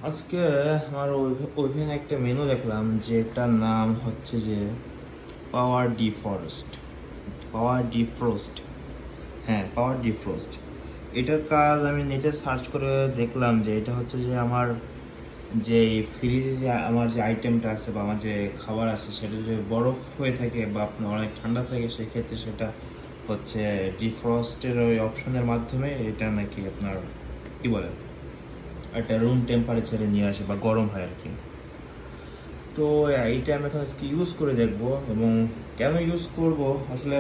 আজকে আমার ওইখানে একটা মেনু দেখলাম যেটার নাম হচ্ছে যে পাওয়ার ডিফরস্ট। পাওয়ার ডিফ্রোস্ট, হ্যাঁ পাওয়ার ডিফ্রোস্ট। এটার কাজ আমি নেটে সার্চ করে দেখলাম যে এটা হচ্ছে যে আমার যে ফ্রিজে যে আমার যে আইটেমটা আছে বা আমার যে খাবার আছে সেটা যদি বরফ হয়ে থাকে বা আপনার অনেক ঠান্ডা থাকে সেক্ষেত্রে সেটা হচ্ছে ডিফ্রস্টের ওই অপশনের মাধ্যমে এটা নাকি আপনার কি বলে একটা রুম টেম্পারেচারে নিয়ে আসে বা গরম হয় আর কি। তো এইটা আমি এখন আজকে ইউজ করে দেখবো এবং কেন ইউজ করব আসলে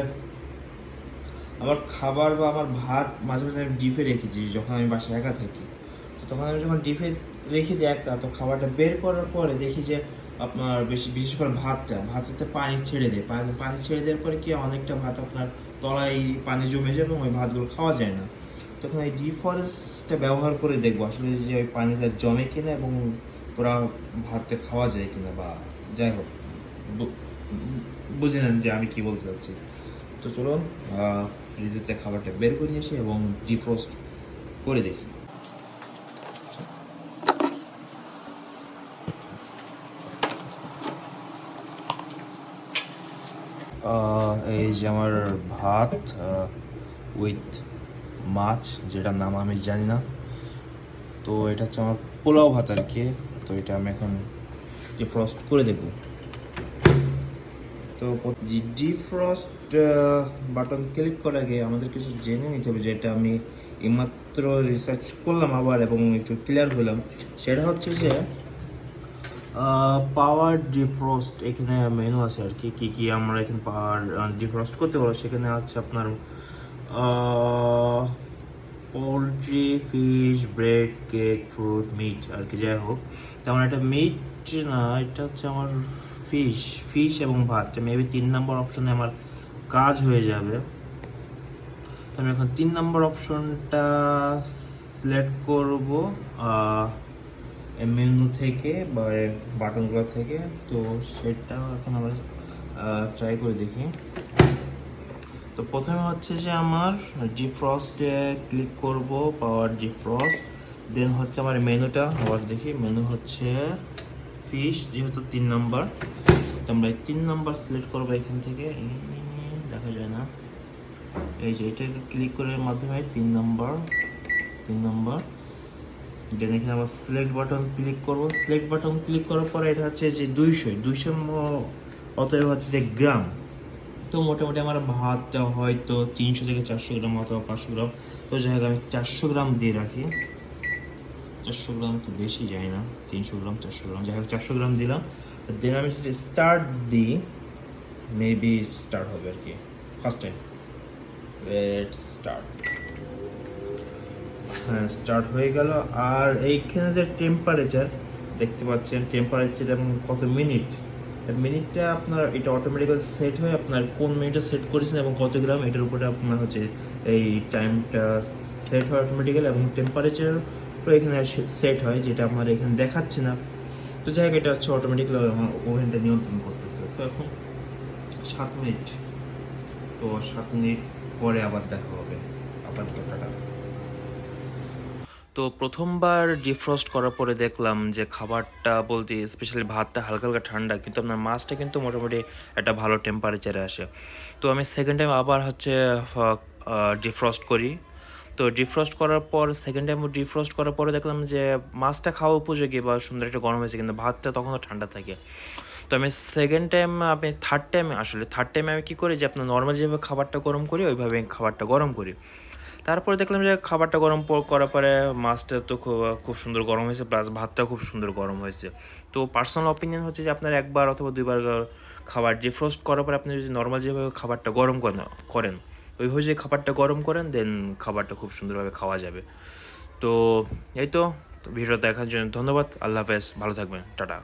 আমার খাবার বা আমার ভাত মাঝে মাঝে আমি ডিপে রেখেছি যখন আমি বাসায় একা থাকি। তো তখন আমি যখন ডিপে রেখে দিই একটা, তো খাবারটা বের করার পরে দেখি যে আপনার বিশেষ করে ভাতটাতে পানি ছেড়ে দেয়। পানি ছেড়ে দেওয়ার পরে কি অনেকটা ভাত আপনার তলায় পানি জমে যায় এবং ওই ভাতগুলো খাওয়া যায় না। তখন এই ডিফরেস্টটা ব্যবহার করে দেখবো আসলে যে ওই পানিটা জমে কিনা এবং পুরো ভাতটা খাওয়া যায় কিনা বা যাই হোক, বুঝে নেন যে আমি কি বলতে চাচ্ছি। তো চলুন ফ্রিজেতে খাবারটা বের করে আসি এবং ডিফ্রোস্ট করে দেখি। এই যে আমার ভাত উইথ মাছ, যেটার নাম আমি জানি না। তো এটা হচ্ছে আমার পোলাও ভাত আর কি। তো এটা আমি এখন ডিফ্রস্ট করে দেখব। তো ডিফ্রস্ট বাটন ক্লিক করার আগে আমাদের কিছু জেনে নিতে হবে, যেটা আমি এইমাত্র রিসার্চ করলাম আবার এবং একটু ক্লিয়ার হলাম। সেটা হচ্ছে যে পাওয়ার ডিফ্রস্ট এখানে মেনু আছে আর কি কী কী আমরা এখানে পাওয়ার ডিফ্রস্ট করতে পারবো। সেখানে আছে আপনার poultry, fish, bread, cake, fruit, meat আর কি। যাই হোক, তেমন একটা মিট না, এটা হচ্ছে আমার ফিশ এবং ভাত। মেবি 3 নম্বর অপশনে আমার কাজ হয়ে যাবে। তো আমি এখন 3 নম্বর অপশনটা সিলেক্ট করব মেনু থেকে বা বাটনগুলো থেকে। তো সেটা এখন আমরা ট্রাই করে দেখি। তো প্রথমে হচ্ছে যে আমার ডিফ্রস্টে ক্লিক করব, পাওয়ার ডিফ্রস্ট। দেন হচ্ছে আমার মেনুটা আবার দেখি, মেনু হচ্ছে ফিশ, যেহেতু 3 নম্বর। তো আমরা 3 নম্বর সিলেক্ট করবো এখান থেকে, দেখা যায় না, এই যে এটাকে ক্লিক করার মাধ্যমে 3 নম্বর। দেন এখানে আবার সিলেক্ট বাটন ক্লিক করব। সিলেক্ট বাটন ক্লিক করার পরে এটা হচ্ছে যে 200 অতএব হচ্ছে যে গ্রাম। তো মোটামুটি আমার ভাতটা হয়তো 300 থেকে 400 গ্রাম অথবা 500 গ্রাম। তো যাই হোক আমি 400 গ্রাম দিয়ে রাখি। 400 গ্রাম তো বেশি যায় না, 300 গ্রাম 400 গ্রাম, যাই হোক 400 গ্রাম দিলাম। দেন আমি যদি স্টার্ট দিই, মেবি স্টার্ট হবে আর কি ফার্স্ট টাইম। Let's start. হ্যাঁ, স্টার্ট হয়ে গেল। আর এইখানে যে টেম্পারেচার দেখতে পাচ্ছেন, টেম্পারেচার এবং কত মিনিট, মিনিটটা আপনার এটা অটোমেটিক্যালি সেট হয়, আপনার কোন মিনিটে সেট করেছেন এবং কত গ্রাম, এটার উপরে আপনার হচ্ছে এই টাইমটা সেট হয় অটোমেটিক্যালি। এবং টেম্পারেচার এখানে সেট হয়, যেটা আমার এখানে দেখাচ্ছে না। তো যাই হোক, এটা হচ্ছে অটোমেটিক্যালি আমার ওভেনটা নিয়ন্ত্রণ করতেছে। তো এখন 7 মিনিট। তো 7 মিনিট পরে আবার দেখা হবে। আবার টাটা। তো প্রথমবার ডিফ্রস্ট করার পরে দেখলাম যে খাবারটা বলতে স্পেশালি ভাতটা হালকা হালকা ঠান্ডা, কিন্তু আপনার মাছটা কিন্তু মোটামুটি একটা ভালো টেম্পারেচারে আসে। তো আমি সেকেন্ড টাইম আবার হচ্ছে ডিফ্রস্ট করি। তো ডিফ্রস্ট করার পর সেকেন্ড টাইম ডিফ্রস্ট করার পরে দেখলাম যে মাছটা খাওয়া উপযোগী বা সুন্দর একটা গরম হয়েছে, কিন্তু ভাতটা তখনও ঠান্ডা থাকে। তো আমি সেকেন্ড টাইম আমি থার্ড টাইমে আমি কী করি যে আপনার নর্মাল যেভাবে খাবারটা গরম করি ওইভাবে খাবারটা গরম করি। তারপরে দেখলাম যে খাবারটা গরম করার পরে মাছটা তো খুব খুব সুন্দর গরম হয়েছে, প্লাস ভাতটাও খুব সুন্দর গরম হয়েছে। তো পার্সোনাল অপিনিয়ন হচ্ছে যে আপনার 1বার অথবা 2বার খাবার ডিফ্রোস্ট করার পরে আপনি যদি নর্মাল যেভাবে খাবারটা গরম করেন ওইভাবে যদি খাবারটা গরম করেন, দেন খাবারটা খুব সুন্দরভাবে খাওয়া যাবে। তো এই তো ভিডিও দেখার জন্য ধন্যবাদ। আল্লাহ হাফেজ, ভালো থাকবেন, টাটা।